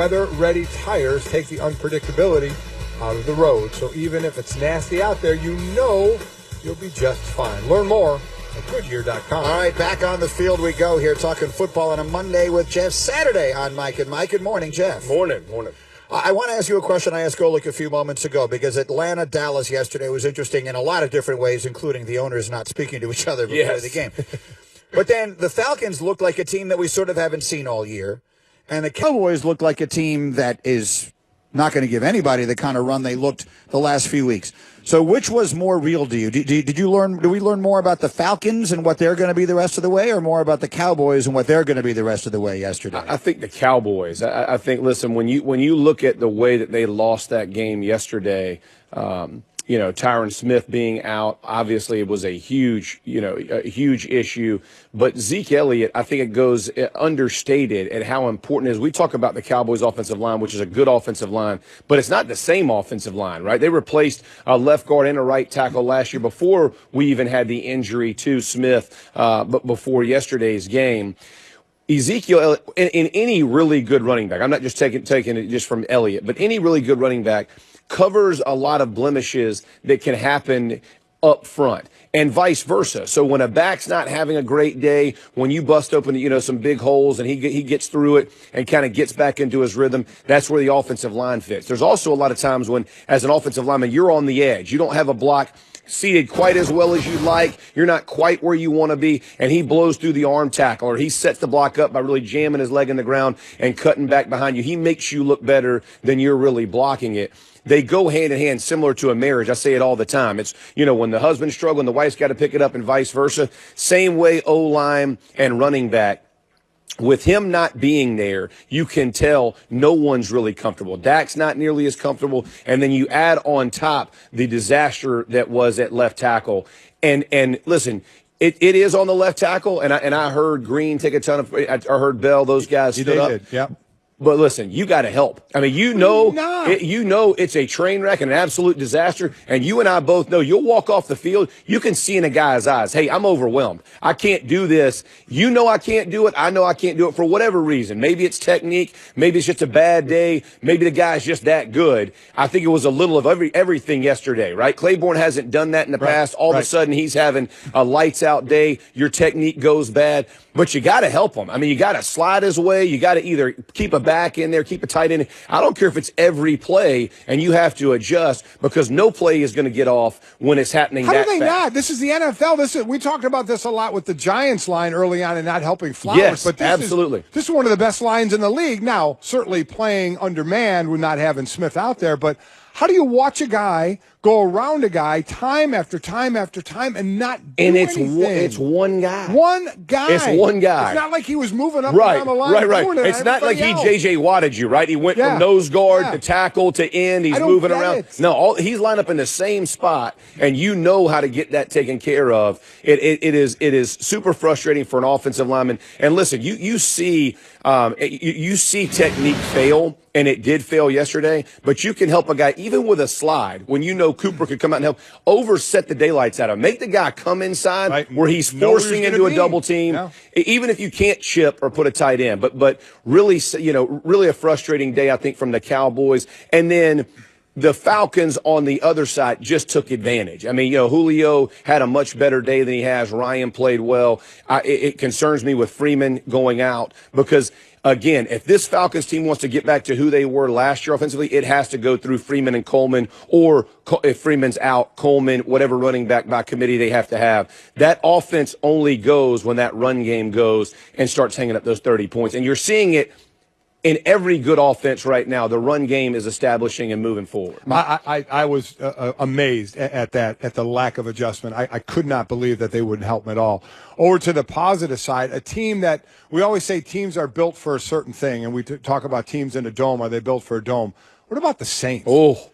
Weather-ready tires take the unpredictability out of the road. So even if it's nasty out there, you know you'll be just fine. Learn more at Goodyear.com. All right, back on the field we go here, talking football on a Monday with Jeff. Saturday on Mike and Mike. Good morning, Jeff. Morning. I want to ask you a question I asked Golick a few moments ago, because Atlanta-Dallas yesterday was interesting in a lot of different ways, including the owners not speaking to each other before the game. But then the Falcons looked like a team that we sort of haven't seen all year, and the Cowboys looked like a team that is not going to give anybody the kind of run they looked the last few weeks. So which was more real to you? Did we learn more about the Falcons and what they're going to be the rest of the way, or more about the Cowboys and what they're going to be the rest of the way yesterday? I think the Cowboys. I think, listen, when you look at the way that they lost that game yesterday, Tyron Smith being out, obviously it was a huge issue. But Zeke Elliott, I think it goes understated at how important it is. We talk about the Cowboys offensive line, which is a good offensive line, but it's not the same offensive line, right? They replaced a left guard and a right tackle last year before we even had the injury to Smith, but before yesterday's game. Ezekiel, in any really good running back, I'm not just taking it just from Elliott, but any really good running back covers a lot of blemishes that can happen up front, and vice versa. So when a back's not having a great day, when you bust open, some big holes and he gets through it and kind of gets back into his rhythm, that's where the offensive line fits. There's also a lot of times when, as an offensive lineman, you're on the edge. You don't have a block seated quite as well as you'd like. You're not quite where you want to be, and he blows through the arm tackle, or he sets the block up by really jamming his leg in the ground and cutting back behind you. He makes you look better than you're really blocking it. They go hand in hand, similar to a marriage. I say it all the time. It's, when the husband's struggling, the wife's got to pick it up, and vice versa. Same way O-line and running back. With him not being there, you can tell no one's really comfortable. Dak's not nearly as comfortable. And then you add on top the disaster that was at left tackle. And listen, it is on the left tackle. And I heard Green take a ton of, I heard Bell, those guys stood up. Did, yeah. But listen, you got to help. I mean, it's a train wreck and an absolute disaster. And you and I both know, you'll walk off the field, you can see in a guy's eyes, hey, I'm overwhelmed. I can't do this. You know I can't do it. I know I can't do it for whatever reason. Maybe it's technique. Maybe it's just a bad day. Maybe the guy's just that good. I think it was a little of everything yesterday, right? Claiborne hasn't done that in the past. All of a sudden, he's having a lights-out day. Your technique goes bad. But you got to help him. I mean, you got to slide his way. You got to either keep a back in there, keep a tight end. I don't care if it's every play, and you have to adjust, because no play is going to get off when it's happening that fast. How do they not? This is the NFL. We talked about this a lot with the Giants line early on and not helping Flowers. Yes, but absolutely. This is one of the best lines in the league. Now, certainly playing undermanned with not having Smith out there, but how do you watch a guy go around a guy time after time after time and not do anything? It's one guy. One guy. It's one guy. It's not like he was moving up and down the line. Right. It's not like he J.J. Wadded you, right? He went from nose guard to tackle to end. He's moving around. No, he's lined up in the same spot, and you know how to get that taken care of. It is super frustrating for an offensive lineman. And listen, you see technique fail, and it did fail yesterday, but you can help a guy even with a slide when you know Cooper could come out and help, overset the daylights out of him. Make the guy come inside where he's forcing into a double team, even if you can't chip or put a tight end. But really, really a frustrating day, I think, from the Cowboys. And then the Falcons on the other side just took advantage. I mean, Julio had a much better day than he has. Ryan played well. It concerns me with Freeman going out, because again, if this Falcons team wants to get back to who they were last year offensively, it has to go through Freeman and Coleman, or if Freeman's out, Coleman, whatever running back by committee they have to have. That offense only goes when that run game goes and starts hanging up those 30 points. And you're seeing it in every good offense right now. The run game is establishing and moving forward. I was amazed at the lack of adjustment. I could not believe that they wouldn't help him at all. Over to the positive side, a team that we always say teams are built for a certain thing, and we talk about teams in a dome. Are they built for a dome? What about the Saints?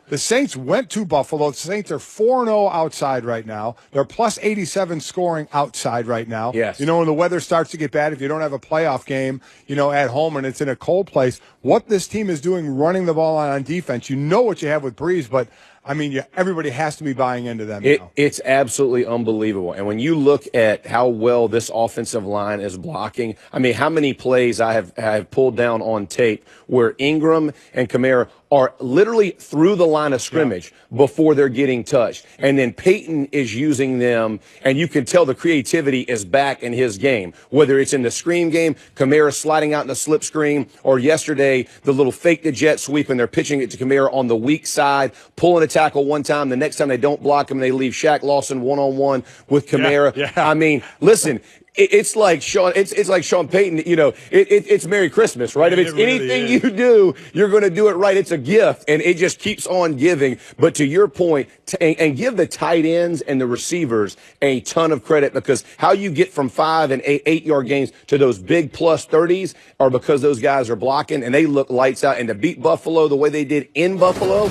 The Saints went to Buffalo. The Saints are 4-0 outside right now. They're plus 87 scoring outside right now. Yes. When the weather starts to get bad, if you don't have a playoff game, at home and it's in a cold place, what this team is doing running the ball on defense, you know what you have with Breeze, but I mean, everybody has to be buying into them now. It's absolutely unbelievable. And when you look at how well this offensive line is blocking, I mean, how many plays I have pulled down on tape where Ingram and Kamara are literally through the line of scrimmage before they're getting touched. And then Peyton is using them, and you can tell the creativity is back in his game, whether it's in the screen game, Kamara sliding out in the slip screen, or yesterday, the little fake the jet sweep, and they're pitching it to Kamara on the weak side, pulling a tackle one time. The next time they don't block him, they leave Shaq Lawson one-on-one with Kamara. I mean, listen, it's like Sean Payton, it's Merry Christmas, right? If it's anything you do, you're going to do it right. It's a gift, and it just keeps on giving. But to your point, and give the tight ends and the receivers a ton of credit, because how you get from 5 and 8 yard gains to those big plus 30s are because those guys are blocking, and they look lights out. And to beat Buffalo the way they did in Buffalo,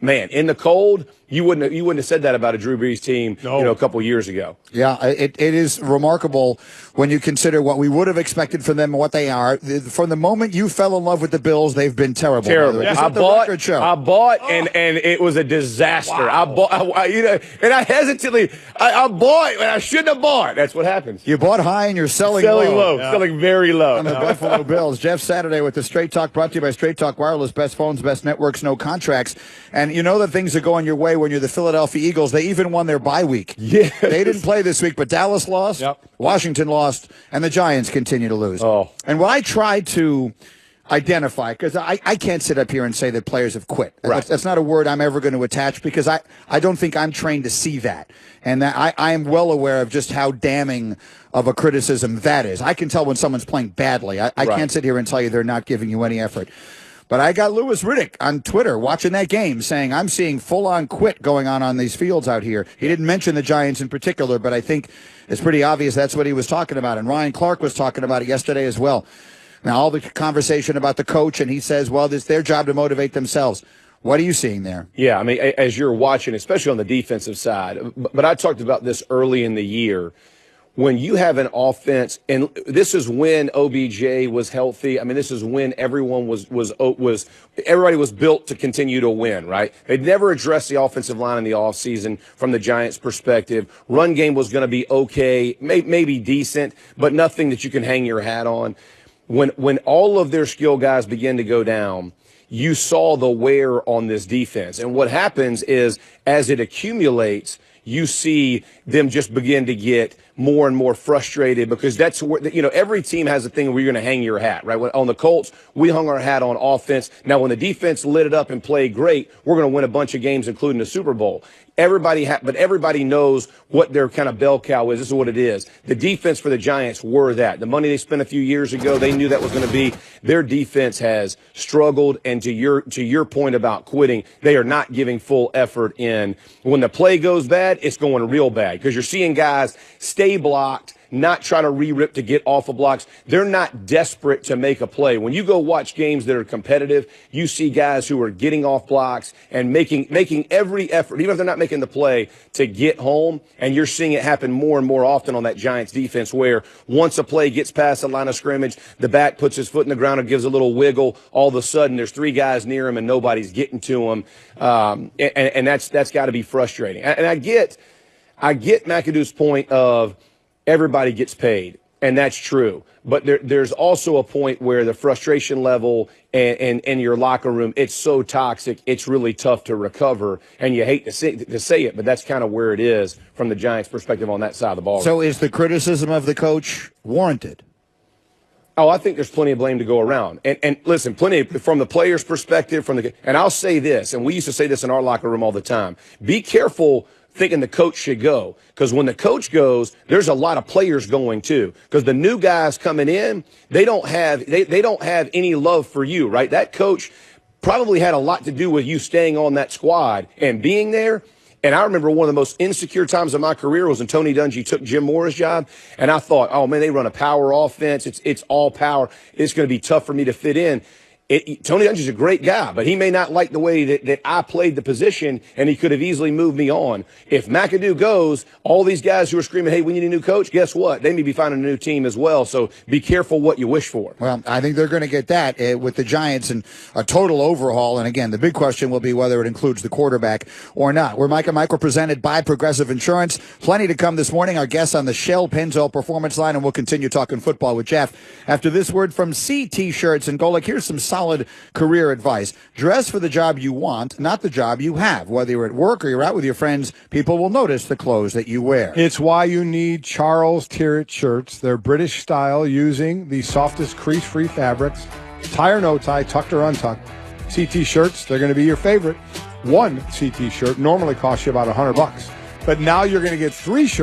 man, in the cold, you wouldn't have said that about a Drew Brees team, a couple years ago. Yeah, it is remarkable when you consider what we would have expected from them and what they are. From the moment you fell in love with the Bills, they've been terrible. Terrible. I bought, and it was a disaster. Wow. And I hesitantly, I bought, and I shouldn't have bought. That's what happens. You bought high and you're selling low. Selling very low. On the Buffalo Bills. Jeff Saturday with the Straight Talk, brought to you by Straight Talk Wireless. Best phones, best networks, no contracts. And you know that things are going your way when you're the Philadelphia Eagles. They even won their bye week. Yeah. They didn't play this week, but Dallas lost, Washington lost, and the Giants continue to lose. Oh. And what I tried to identify, because I can't sit up here and say that players have quit. Right. That's not a word I'm ever going to attach, because I don't think I'm trained to see that. And that I am well aware of just how damning of a criticism that is. I can tell when someone's playing badly. I can't sit here and tell you they're not giving you any effort. But I got Louis Riddick on Twitter watching that game saying, I'm seeing full-on quit going on these fields out here. He didn't mention the Giants in particular, but I think it's pretty obvious that's what he was talking about. And Ryan Clark was talking about it yesterday as well. Now, all the conversation about the coach, and he says, well, it's their job to motivate themselves. What are you seeing there? Yeah, I mean, as you're watching, especially on the defensive side, but I talked about this early in the year. When you have an offense, and this is when OBJ was healthy. I mean, this is when everyone everybody was built to continue to win, right? They'd never addressed the offensive line in the offseason from the Giants' perspective. Run game was going to be okay, maybe decent, but nothing that you can hang your hat on. When all of their skill guys begin to go down, you saw the wear on this defense. And what happens is, as it accumulates, you see them just begin to get more and more frustrated, because that's where, every team has a thing where you're going to hang your hat, right? On the Colts, we hung our hat on offense. Now, when the defense lit it up and played great, we're going to win a bunch of games, including the Super Bowl. But everybody knows what their kind of bell cow is. This is what it is. The defense for the Giants were that. The money they spent a few years ago, they knew that was going to be. Their defense has struggled, and to your point about quitting, they are not giving full effort in. When the play goes bad, it's going real bad, because you're seeing guys stay blocked, not trying to re-rip to get off of blocks. They're not desperate to make a play. When you go watch games that are competitive, you see guys who are getting off blocks and making every effort, even if they're not making the play, to get home. And you're seeing it happen more and more often on that Giants defense, where once a play gets past the line of scrimmage, the back puts his foot in the ground and gives a little wiggle. All of a sudden, there's 3 guys near him and nobody's getting to him. And that's got to be frustrating. And I get McAdoo's point of everybody gets paid, and that's true. But there's also a point where the frustration level and your locker room, it's so toxic, it's really tough to recover. And you hate to say it, but that's kind of where it is from the Giants' perspective on that side of the ball. So is the criticism of the coach warranted? Oh, I think there's plenty of blame to go around. And listen, plenty from the players' perspective, and I'll say this, and we used to say this in our locker room all the time. Be careful thinking the coach should go, because when the coach goes, there's a lot of players going too, because the new guys coming in, they don't have any love for you, right? That coach probably had a lot to do with you staying on that squad and being there. And I remember one of the most insecure times of my career was when Tony Dungy took Jim Mora's job, and I thought, oh man, they run a power offense, it's all power, it's going to be tough for me to fit in. Tony Dungy's a great guy, but he may not like the way that I played the position, and he could have easily moved me on. If McAdoo goes, all these guys who are screaming, hey, we need a new coach, guess what? They may be finding a new team as well, so be careful what you wish for. Well, I think they're going to get that with the Giants and a total overhaul. And again, the big question will be whether it includes the quarterback or not. We're Mike and Mike. We're presented by Progressive Insurance. Plenty to come this morning. Our guests on the Shell Pennzoil Performance Line, and we'll continue talking football with Jeff after this word from C-T-Shirts. And Golick, here's some solid career advice. Dress for the job you want, not the job you have. Whether you're at work or you're out with your friends, people will notice the clothes that you wear. It's why you need Charles Tyrrett shirts. They're British style, using the softest crease-free fabrics, tie or no tie, tucked or untucked. CT shirts, they're going to be your favorite. One CT shirt normally costs you about $100, but now you're going to get 3 shirts